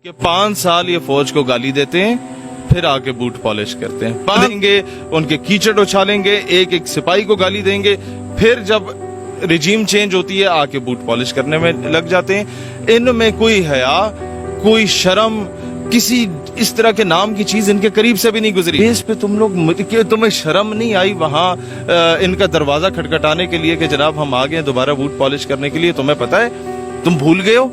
کہ 5 साल ये फौज को गाली देते हैं, फिर आके बूट पॉलिश करते हैं, पालेंगे, उनके कीचड़ उछालेंगे, एक एक सिपाही को गाली देंगे, फिर जब रिजीम चेंज होती है आके बूट पॉलिश करने में लग जाते हैं। इनमें कोई हया, कोई शर्म, किसी इस तरह के नाम की चीज इनके करीब से भी नहीं गुजरी। इस पे तुम लोग, तुम्हें शर्म नहीं आई वहां इनका दरवाजा खटखटाने के लिए कि जनाब हम आ गए दोबारा बूट पॉलिश करने के लिए? तुम्हें पता है, तुम भूल गए हो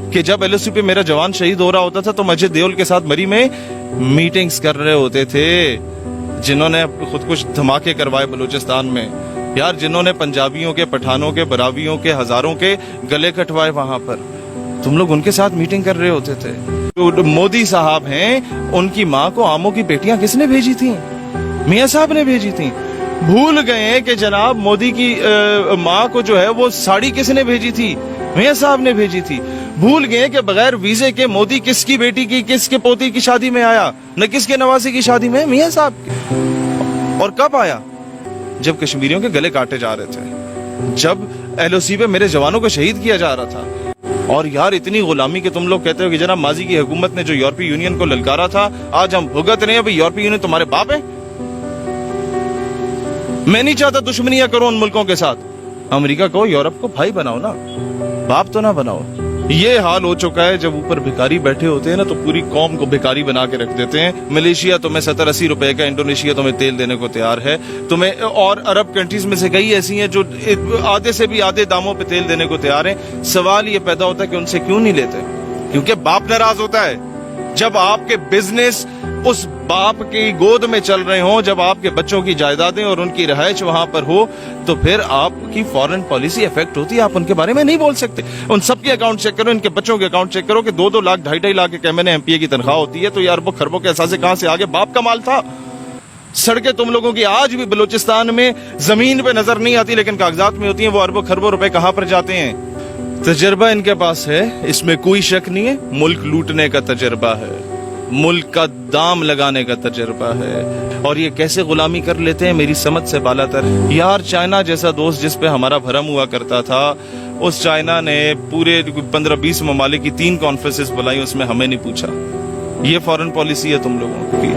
कि जब LOC पे मेरा जवान शहीद हो रहा होता था तो मस्जिद देओल के साथ मरी में मीटिंग्स कर रहे होते थे, जिन्होंने खुद कुछ धमाके करवाए बलूचिस्तान में यार, जिन्होंने पंजाबियों के, पठानों के, बरावियों के, हजारों के गले कटवाए वहां पर, तुम लोग उनके साथ मीटिंग कर रहे होते थे। तो मोदी साहब हैं, उनकी माँ को आमों की पेटियां किसने भेजी थी? मियां साहब ने भेजी थी। भूल गए कि जनाब मोदी की माँ को जो है वो साड़ी किसने भेजी थी? मियां साहब ने भेजी थी। भूल गए कि बगैर वीजे के मोदी किसकी बेटी की, किसके पोती की शादी में आया, न किसके नवासी की शादी में, मियां साहब की। और कब आया? जब कश्मीरियों के गले काटे जा रहे थे, जब LOC पे मेरे जवानों को शहीद किया जा रहा था। और यार इतनी गुलामी के तुम लोग कहते हो कि जनाब माजी की हुकूमत ने जो यूरोपीय यूनियन को ललकारा था, आज हम भुगत रहे हैं। भाई यूरोपीय यूनियन तुम्हारे बाप है? मैं नहीं चाहता दुश्मनियां करो उन मुल्कों के साथ। अमेरिका को, यूरोप को भाई बनाओ ना, बाप तो ना बनाओ। ये हाल हो चुका है, जब ऊपर भिखारी बैठे होते हैं ना तो पूरी कौम को भिखारी बना के रख देते हैं। मलेशिया तुम्हें 70-80 रुपए का, इंडोनेशिया तुम्हें तेल देने को तैयार है, तुम्हें, और अरब कंट्रीज में से कई ऐसी हैं जो आधे से भी आधे दामों पे तेल देने को तैयार हैं। सवाल ये पैदा होता है कि उनसे क्यों नहीं लेते? क्योंकि बाप नाराज होता है। जब आपके बिजनेस उस बाप की गोद में चल रहे हों, जब आपके बच्चों की जायदादें और उनकी रहायश वहां पर हो, तो फिर आपकी फॉरेन पॉलिसी इफेक्ट होती है। आप उनके बारे में नहीं बोल सकते। उन सबके अकाउंट चेक करो, इनके बच्चों के अकाउंट चेक करो कि 2-2 लाख, 2.5 लाख के MNA MPA की तनख्वाह होती है, तो यार वो खरबों के एहसास कहां से आगे? बाप का माल था। सड़कें तुम लोगों की आज भी बलूचिस्तान में जमीन पे नजर नहीं आती, लेकिन कागजात में होती हैं। वो अरबों खरबों रुपए कहां पर जाते हैं? तजर्बा इनके पास है, इसमें कोई शक नहीं है। मुल्क लूटने का तजर्बा है, मुल्क का दाम लगाने का तजर्बा है, और ये कैसे गुलामी कर लेते हैं मेरी समझ से बालातर। यार चाइना जैसा दोस्त जिस पे हमारा भरम हुआ करता था, उस चाइना ने पूरे 15-20 ममालिक की 3 कॉन्फ्रेंसेस बुलाई, उसमें हमें नहीं पूछा। ये फॉरेन पॉलिसी है तुम लोगों की।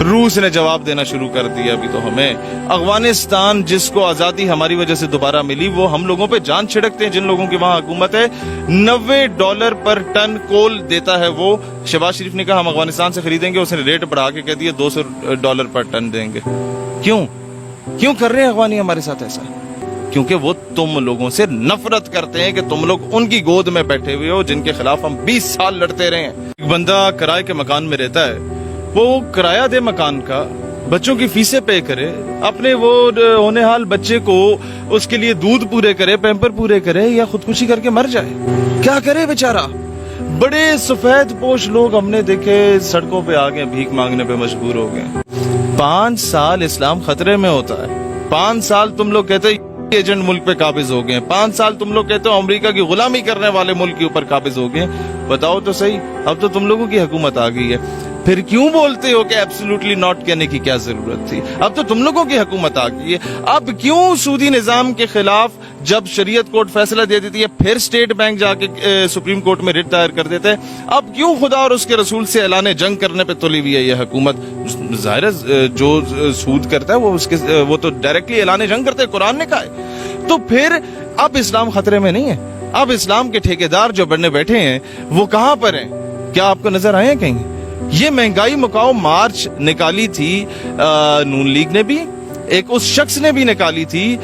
रूस ने जवाब देना शुरू कर दिया अभी तो हमें। अफगानिस्तान जिसको आजादी हमारी वजह से दोबारा मिली, वो हम लोगों पे जान छिड़कते हैं। जिन लोगों की वहां हुकूमत है, $90 पर टन कोल देता है वो। शहबाज शरीफ ने कहा हम अफगानिस्तान से खरीदेंगे, उसने रेट बढ़ा के कह दिया $200 पर टन देंगे। क्यों कर रहे हैं अफगानी हमारे साथ ऐसा? क्योंकि वो तुम लोगों से नफरत करते हैं कि तुम लोग उनकी गोद में बैठे हुए हो, जिनके खिलाफ हम 20 साल लड़ते रहे हैं। एक बंदा किराए के मकान में रहता है, वो किराया दे मकान का, बच्चों की फीसें पे करे, अपने वो होने हाल बच्चे को उसके लिए दूध पूरे करे, पैम्पर पूरे करे, या खुदकुशी करके मर जाए। क्या करे बेचारा? बड़े सफेद पोश लोग हमने देखे सड़कों पे आ गए, भीख मांगने पे मजबूर हो गए। 5 साल इस्लाम खतरे में होता है। 5 साल तुम लोग कहते हो एजेंट मुल्क पे काबिज हो गए। 5 साल तुम लोग कहते हो अमेरिका की गुलामी करने वाले मुल्क के ऊपर काबिज हो गए। बताओ तो सही, अब तो तुम लोगों की हुकूमत आ गई है, फिर क्यों बोलते हो कि एब्सोल्युटली नॉट कहने की क्या जरूरत थी? अब तो तुम लोगों की हुकूमत आ गई है। अब क्यों सूदी निजाम के खिलाफ जब शरीयत कोर्ट फैसला दे देती है, फिर स्टेट बैंक जाके सुप्रीम कोर्ट में रिट दायर कर देते हैं? अब क्यों खुदा और उसके रसूल से ऐलान जंग करने पे तुली हुई है ये हुकूमत? जाहिर है जो सूद करता है वो तो डायरेक्टली ऐलान जंग करते हैं, कुरान ने कहा है। तो फिर अब इस्लाम खतरे में नहीं है। अब इस्लाम के ठेकेदार जो बनने बैठे हैं वो कहां पर हैं? क्या आपको नजर आए हैं कहीं? ये महंगाई मुकाओ मार्च निकाली थी नून लीग ने भी, एक उस शख्स ने भी निकाली थी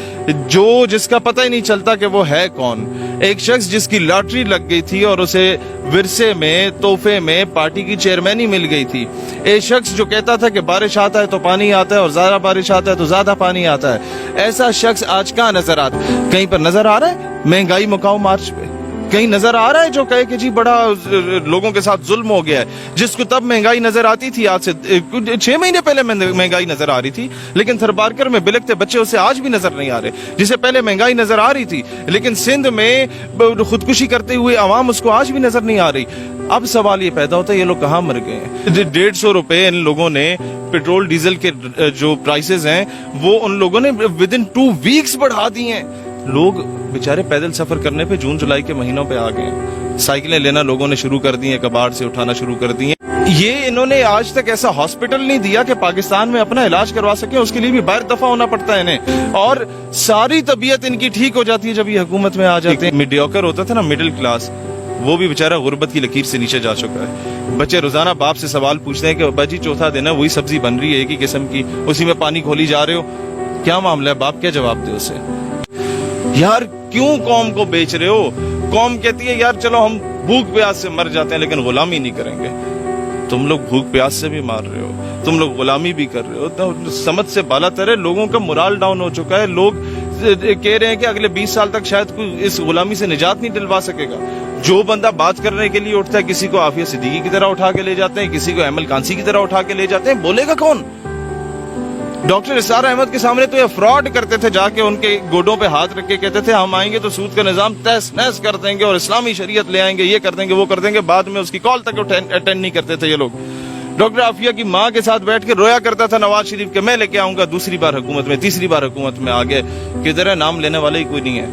जिसका पता ही नहीं चलता कि वो है कौन। एक शख्स जिसकी लॉटरी लग गई थी और उसे विरसे में, तोहफे में पार्टी की चेयरमैनी मिल गई थी। एक शख्स जो कहता था कि बारिश आता है तो पानी आता है, और ज्यादा बारिश आता है तो ज्यादा पानी आता है। ऐसा शख्स आज कहाँ नजर आता? कहीं पर नजर आ रहा है महंगाई मुकाओ मार्च पे? कहीं नजर आ रहा है जो कहे कि जी बड़ा लोगों के साथ जुल्म हो गया है? जिसको तब महंगाई नजर आती थी, आज से 6 महीने पहले महंगाई नजर आ रही थी, लेकिन थरबारकर में बिलखते बच्चे उसे आज भी नजर नहीं आ रहे। जिसे पहले महंगाई नजर आ रही थी, लेकिन सिंध में खुदकुशी करते हुए अवाम उसको आज भी नजर नहीं आ रही। अब सवाल ये पैदा होता है ये लोग कहाँ मर गए हैं? 150 रुपए इन लोगों ने पेट्रोल डीजल के जो प्राइसेस हैं वो उन लोगों ने विदिन 2 वीक्स बढ़ा दिए हैं। लोग बेचारे पैदल सफर करने पे जून जुलाई के महीनों पे आ गए। साइकिलें लेना लोगों ने शुरू कर दी हैं, कबाड़ से उठाना शुरू कर दी हैं। ये इन्होंने आज तक ऐसा हॉस्पिटल नहीं दिया कि पाकिस्तान में अपना इलाज करवा सके, उसके लिए भी बाहर दफा होना पड़ता है इन्हें, और सारी तबीयत इनकी ठीक हो जाती है जब ये हुकूमत में आ जाते हैं। मीडियोकर होता था ना, मिडिल क्लास, वो भी बेचारा गुर्बत की लकीर से नीचे जा चुका है। बच्चे रोजाना बाप से सवाल पूछते हैं कि बाजी चौथा दिन है, वही सब्जी बन रही है एक ही किस्म की, उसी में पानी खोली जा रहे हो, क्या मामला है? बाप क्या जवाब दे उसे? यार क्यों कौम को बेच रहे हो? कौम कहती है यार चलो हम भूख प्यास से मर जाते हैं लेकिन गुलामी नहीं करेंगे। तुम लोग भूख प्यास से भी मार रहे हो, तुम लोग गुलामी भी कर रहे हो, तो समझ से बाला तरह लोगों का मोराल डाउन हो चुका है। लोग कह रहे हैं कि अगले 20 साल तक शायद कोई इस गुलामी से निजात नहीं दिलवा सकेगा। जो बंदा बात करने के लिए उठता है, किसी को आफिया सिद्दीकी की तरह उठा के ले जाते हैं, किसी को अहमद कांसी की तरह उठा के ले जाते हैं, बोलेगा कौन? डॉक्टर इसार अहमद के सामने तो ये फ्रॉड करते थे, जाके उनके गोडों पे हाथ रख के कहते थे हम आएंगे तो सूद का निजाम तहस नहस कर देंगे और इस्लामी शरीयत ले आएंगे, ये कर देंगे वो कर देंगे। बाद में उसकी कॉल तक अटेंड नहीं करते थे ये लोग। डॉक्टर आफिया की माँ के साथ बैठ के रोया करता था नवाज शरीफ के, मैं लेके आऊंगा। दूसरी बार हुकूमत में, तीसरी बार हुकूमत में आ गए, किधर है? नाम लेने वाले ही कोई नहीं है।